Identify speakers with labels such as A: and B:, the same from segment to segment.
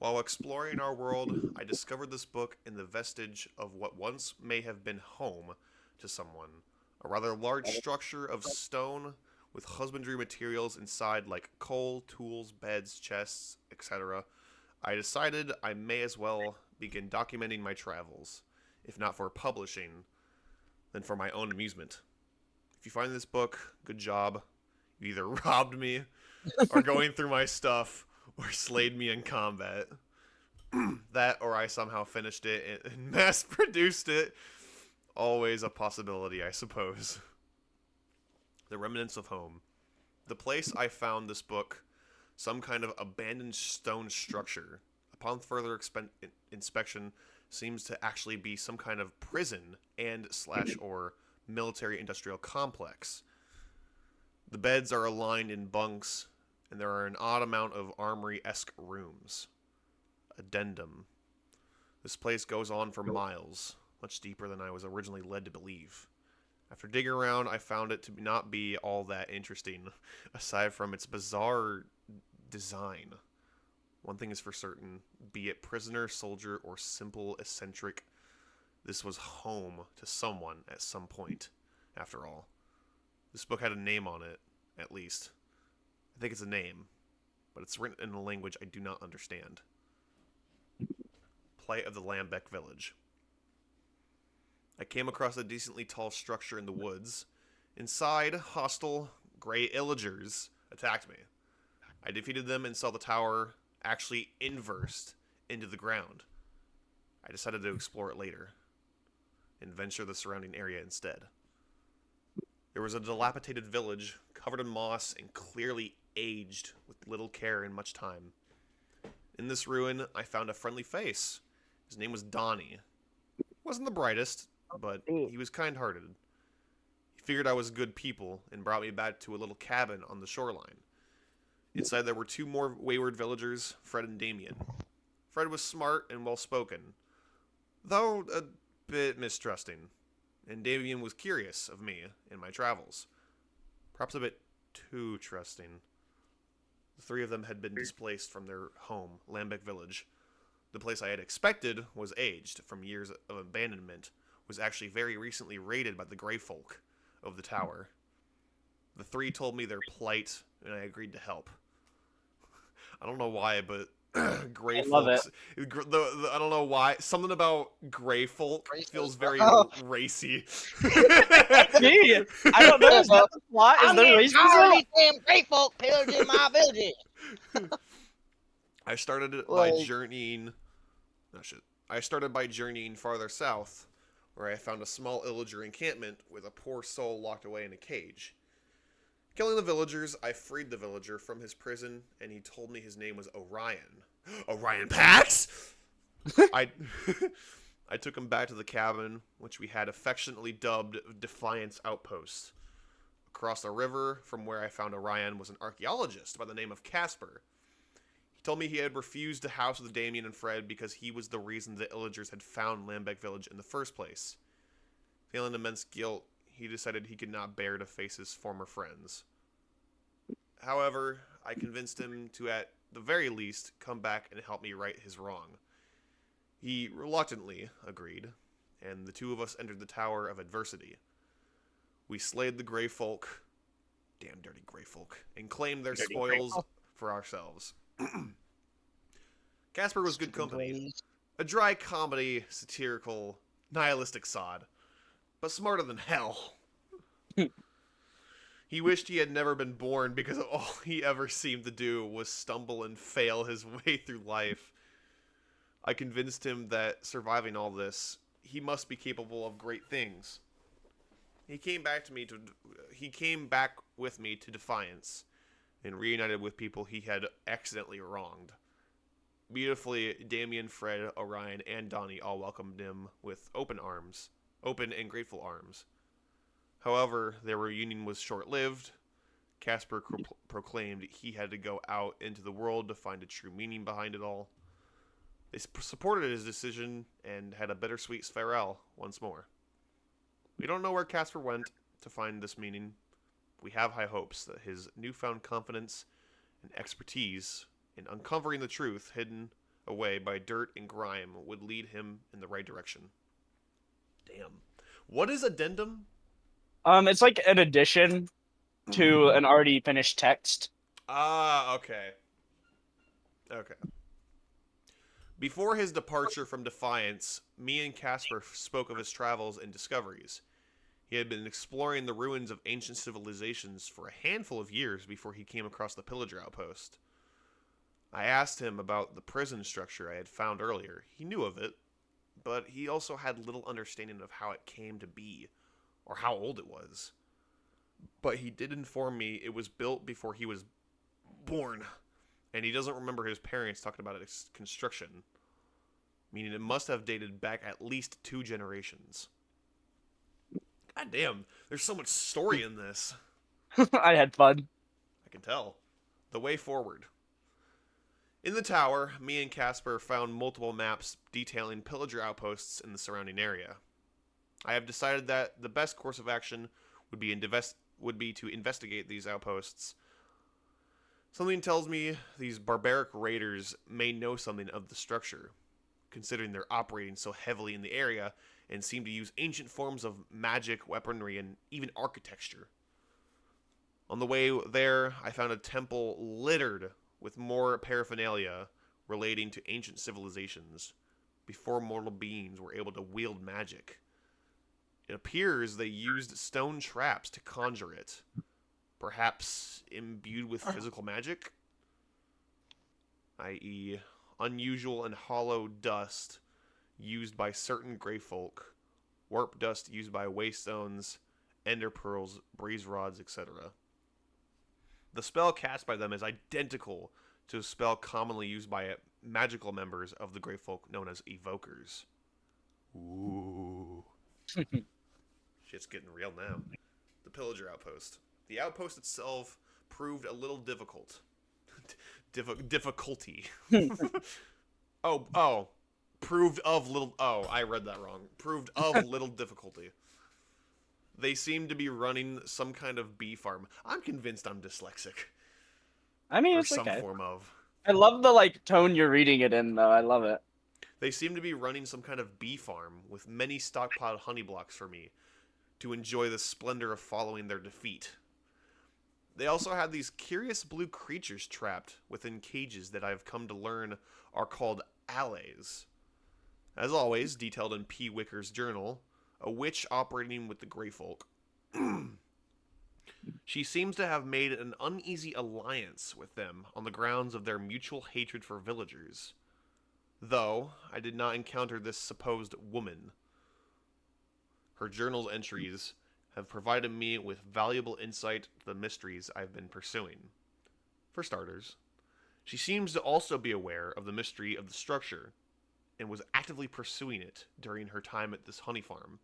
A: While exploring our world, I discovered this book in the vestige of what once may have been home to someone. A rather large structure of stone with husbandry materials inside like coal, tools, beds, chests, etc. I decided I may as well begin documenting my travels, if not for publishing, then for my own amusement. If you find this book, good job. You either robbed me, or going through my stuff, or slayed me in combat. That, or I somehow finished it and mass produced it. Always a possibility, I suppose. The Remnants of Home. The place I found this book, some kind of abandoned stone structure, upon further inspection, seems to actually be some kind of prison and slash or military industrial complex. The beds are aligned in bunks, and there are an odd amount of armory-esque rooms. Addendum. This place goes on for miles, much deeper than I was originally led to believe. After digging around, I found it to not be all that interesting, aside from its bizarre design. One thing is for certain, be it prisoner, soldier, or simple eccentric, this was home to someone at some point, after all. This book had a name on it, at least. I think it's a name, but it's written in a language I do not understand. Plight of the Lambeck Village. I came across a decently tall structure in the woods. Inside, hostile, gray illagers attacked me. I defeated them and saw the tower actually inversed into the ground. I decided to explore it later and venture the surrounding area instead. There was a dilapidated village covered in moss and clearly aged with little care and much time. In this ruin, I found a friendly face. His name was Donnie. Wasn't the brightest, but he was kind-hearted. He figured I was good people and brought me back to a little cabin on the shoreline. Inside there were two more wayward villagers, Fred and Damien. Fred was smart and well-spoken, though a bit mistrusting, and Damien was curious of me and my travels. Perhaps a bit too trusting. The three of them had been displaced from their home, Lambeck Village. The place I had expected was aged from years of abandonment, was actually very recently raided by the Grey Folk of the tower. The three told me their plight, and I agreed to help. I don't know why, but Grey
B: I love it.
A: Folks. I don't know why. Something about Grey Folk feels very
C: Oh.
A: racy.
B: Me? I don't know. Is that the plot? Is
C: I'm
B: there
C: getting tired of
B: racism?
C: these damn gray folk pillaging my villages.
A: I started by
C: Like-
A: journeying. Oh shit! I started by journeying farther south, where I found a small illager encampment with a poor soul locked away in a cage. Killing the villagers, I freed the villager from his prison, and he told me his name was Orion. Orion Pax! I took him back to the cabin, which we had affectionately dubbed Defiance Outpost. Across the river from where I found Orion was an archaeologist by the name of Casper. He told me he had refused to house with Damien and Fred because he was the reason the illagers had found Lambeck Village in the first place. Feeling immense guilt, he decided he could not bear to face his former friends. However, I convinced him to, at the very least, come back and help me right his wrong. He reluctantly agreed, and the two of us entered the Tower of Adversity. We slayed the Grey Folk, damn dirty Grey Folk, and claimed their spoils for ourselves. Casper was good company. A dry comedy, satirical, nihilistic sod, but smarter than hell. He wished he had never been born because all he ever seemed to do was stumble and fail his way through life. I convinced him that surviving all this, he must be capable of great things. He came back with me to Defiance and reunited with people he had accidentally wronged. Beautifully, Damien, Fred, Orion, and Donnie all welcomed him with open and grateful arms. However, their reunion was short-lived. Casper proclaimed he had to go out into the world to find a true meaning behind it all. They supported his decision and had a bittersweet farewell once more. We don't know where Casper went to find this meaning. We have high hopes that his newfound confidence and expertise in uncovering the truth hidden away by dirt and grime would lead him in the right direction. Damn. What is addendum?
B: It's like an addition to an already finished text.
A: Ah, okay. Okay. Before his departure from Defiance, me and Casper spoke of his travels and discoveries. He had been exploring the ruins of ancient civilizations for a handful of years before he came across the pillager outpost. I asked him about the prison structure I had found earlier. He knew of it, but he also had little understanding of how it came to be, or how old it was. But he did inform me it was built before he was born, and he doesn't remember his parents talking about its construction, meaning it must have dated back at least 2 generations. God damn, there's so much story in this.
B: I had fun.
A: I can tell. The way forward. In the tower, me and Casper found multiple maps detailing pillager outposts in the surrounding area. I have decided that the best course of action would be to investigate these outposts. Something tells me these barbaric raiders may know something of the structure, considering they're operating so heavily in the area and seem to use ancient forms of magic, weaponry, and even architecture. On the way there, I found a temple littered with more paraphernalia relating to ancient civilizations before mortal beings were able to wield magic. It appears they used stone traps to conjure it, perhaps imbued with physical magic, i.e., unusual and hollow dust used by certain gray folk, warp dust used by waystones, ender pearls, breeze rods, etc. The spell cast by them is identical to a spell commonly used by magical members of the Grey Folk known as Evokers. Ooh. Shit's getting real now. The Pillager Outpost. The outpost itself proved a little difficult. Difficulty. Oh. Proved of little... Oh, I read that wrong. Proved of little difficulty. They seem to be running some kind of bee farm. I'm convinced I'm dyslexic.
B: I mean,
A: Or
B: it's
A: some
B: okay.
A: form of.
B: I love the like tone you're reading it in, though. I love it.
A: They seem to be running some kind of bee farm with many stockpiled honey blocks for me to enjoy the splendor of following their defeat. They also have these curious blue creatures trapped within cages that I've come to learn are called allays. As always, detailed in P. Wicker's journal, a witch operating with the Grey Folk. She seems to have made an uneasy alliance with them on the grounds of their mutual hatred for villagers. Though, I did not encounter this supposed woman. Her journal's entries have provided me with valuable insight to the mysteries I've been pursuing. For starters, she seems to also be aware of the mystery of the structure, and was actively pursuing it during her time at this honey farm.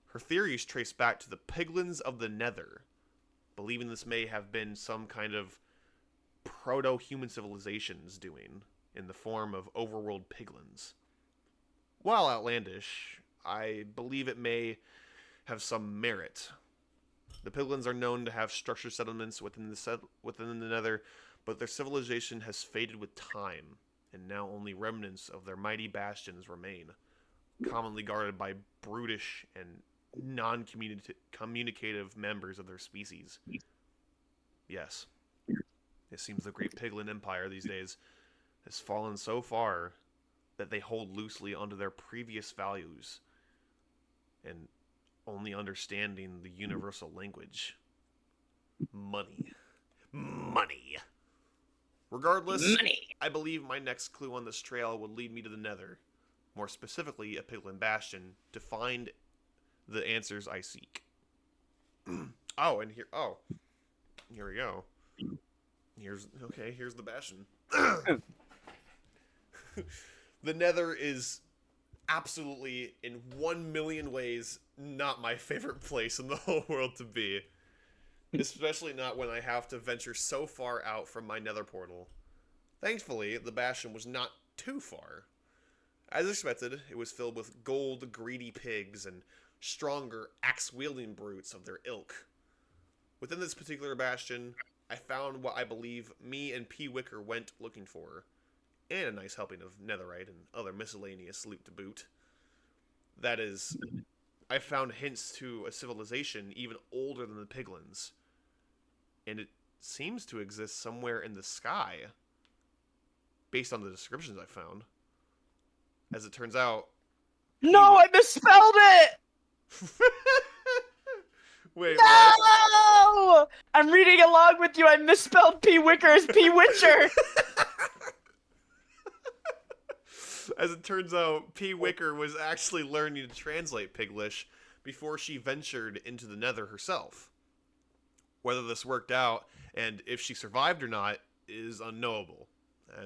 A: Her theories trace back to the piglins of the Nether, believing this may have been some kind of proto-human civilization's doing, in the form of overworld piglins. While outlandish, I believe it may have some merit. The piglins are known to have structured settlements within the Nether, but their civilization has faded with time, and now only remnants of their mighty bastions remain, commonly guarded by brutish and non-communicative members of their species. Yes, it seems the great piglin empire these days has fallen so far that they hold loosely onto their previous values and only understanding the universal language. Money. Money. Regardless,
C: Money.
A: I believe my next clue on this trail would lead me to the Nether, more specifically a Piglin Bastion, to find the answers I seek. Here we go. Here's the Bastion. The Nether is absolutely, in 1,000,000 ways, not my favorite place in the whole world to be. Especially not when I have to venture so far out from my Nether portal. Thankfully, the Bastion was not too far. As expected, it was filled with gold, greedy pigs and stronger, axe-wielding brutes of their ilk. Within this particular Bastion, I found what I believe me and P. Wicker went looking for. and a nice helping of netherite and other miscellaneous loot to boot. That is, I found hints to a civilization even older than the piglins, and it seems to exist somewhere in the sky, based on the descriptions I found. As it turns out,
B: No, I misspelled it.
A: Wait, what?
B: No, I'm reading along with you. I misspelled P Wicker as P Witcher.
A: As it turns out, P. Wicker was actually learning to translate Piglish before she ventured into the Nether herself. Whether this worked out and if she survived or not is unknowable,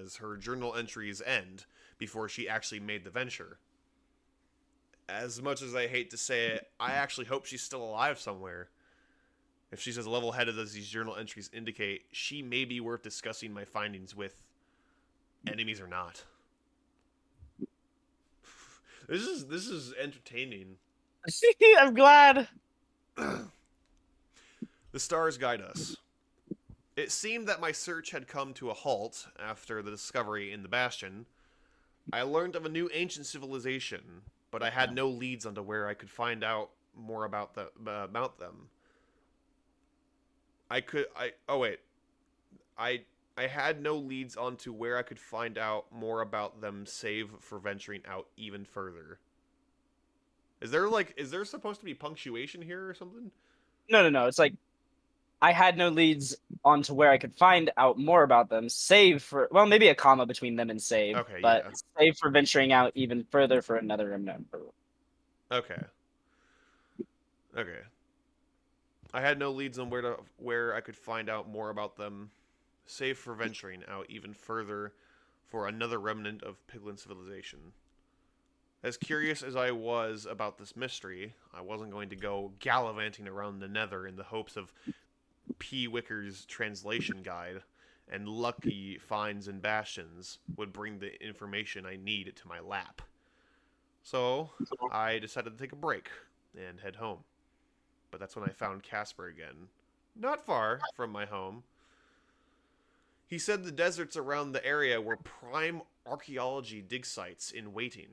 A: as her journal entries end before she actually made the venture. As much as I hate to say it, I actually hope she's still alive somewhere. If she's as level-headed as these journal entries indicate, she may be worth discussing my findings with, enemies or not. This is entertaining.
B: I'm glad.
A: The stars guide us. It seemed that my search had come to a halt after the discovery in the Bastion. I learned of a new ancient civilization, but I had no leads onto where I could find out more about them. I had no leads onto where I could find out more about them save for venturing out even further. Is there supposed to be punctuation here or something?
B: No. It's like I had no leads onto where I could find out more about them, save for, well, maybe a comma between them and save,
A: Okay,
B: but
A: yeah.
B: save for venturing out even further for another remember.
A: Okay. Okay. I had no leads on where I could find out more about them, save for venturing out even further for another remnant of Piglin civilization. As curious as I was about this mystery, I wasn't going to go gallivanting around the Nether in the hopes of P. Wicker's translation guide and lucky finds and bastions would bring the information I need to my lap. So, I decided to take a break and head home. But that's when I found Casper again. Not far from my home. He said the deserts around the area were prime archaeology dig sites in waiting.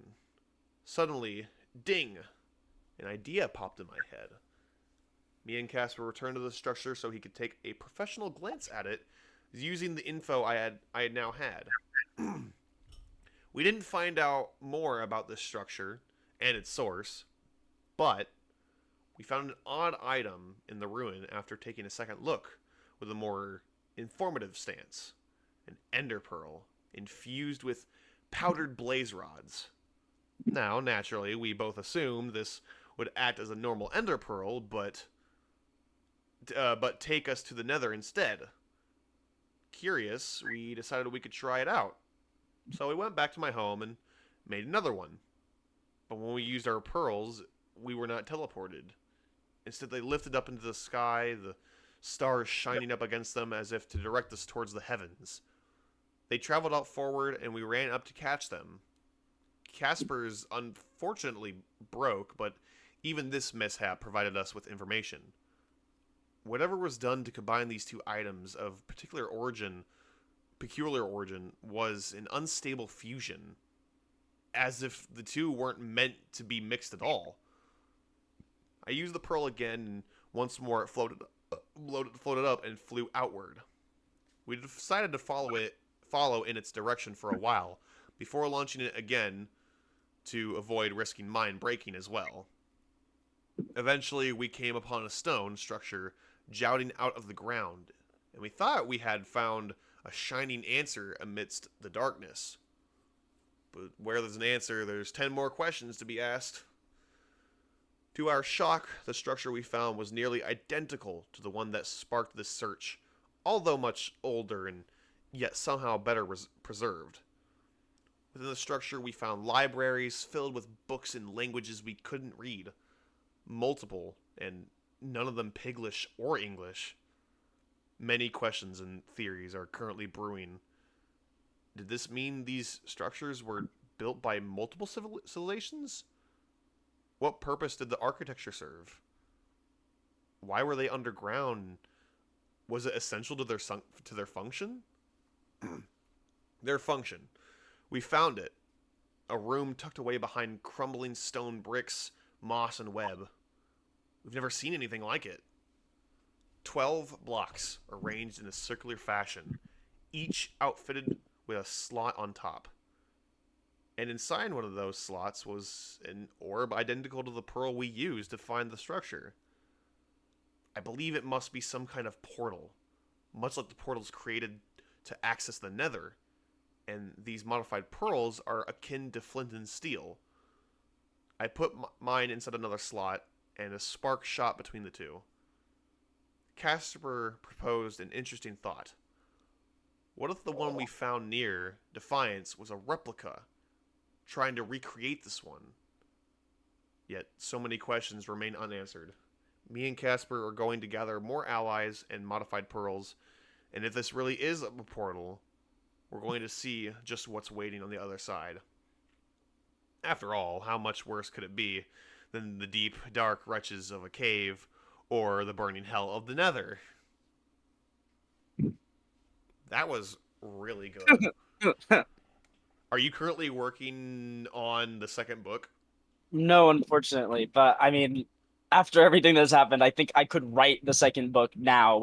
A: Suddenly, ding! An idea popped in my head. Me and Casper returned to the structure so he could take a professional glance at it using the info I had now had. We didn't find out more about this structure and its source, but we found an odd item in the ruin after taking a second look with a more informative stance. An ender pearl infused with powdered blaze rods. Now, naturally, we both assumed this would act as a normal ender pearl, but take us to the Nether instead. Curious, we decided we could try it out. So we went back to my home and made another one. But when we used our pearls, we were not teleported. Instead, they lifted up into the sky, the stars shining up against them as if to direct us towards the heavens. They traveled out forward, and we ran up to catch them. Casper's unfortunately broke, but even this mishap provided us with information. Whatever was done to combine these two items of peculiar origin, was an unstable fusion, as if the two weren't meant to be mixed at all. I used the pearl again, and once more it floated up and flew outward. We decided to follow in its direction for a while, before launching it again to avoid risking mine breaking as well. Eventually, we came upon a stone structure jutting out of the ground, and we thought we had found a shining answer amidst the darkness. But where there's an answer, there's 10 more questions to be asked. To our shock, the structure we found was nearly identical to the one that sparked this search, although much older and yet somehow better preserved. Within the structure, we found libraries filled with books in languages we couldn't read. Multiple, and none of them Piglish or English. Many questions and theories are currently brewing. Did this mean these structures were built by multiple civilizations? What purpose did the architecture serve? Why were they underground? Was it essential to their function? Their function. We found it. A room tucked away behind crumbling stone bricks, moss, and web. We've never seen anything like it. 12 blocks arranged in a circular fashion, each outfitted with a slot on top. And inside one of those slots was an orb identical to the pearl we used to find the structure. I believe it must be some kind of portal, much like the portals created to access the nether, and these modified pearls are akin to flint and steel. I put mine inside another slot, and a spark shot between the two. Casper proposed an interesting thought. What if the one we found near Defiance was a replica, trying to recreate this one? Yet, so many questions remain unanswered. Me and Casper are going to gather more allies and modified pearls, and if this really is a portal, we're going to see just what's waiting on the other side. After all, how much worse could it be than the deep, dark reaches of a cave or the burning hell of the nether? That was really good. Are you currently working on the second book?
B: No, unfortunately, but I mean, after everything that's happened, I think I could write the second book now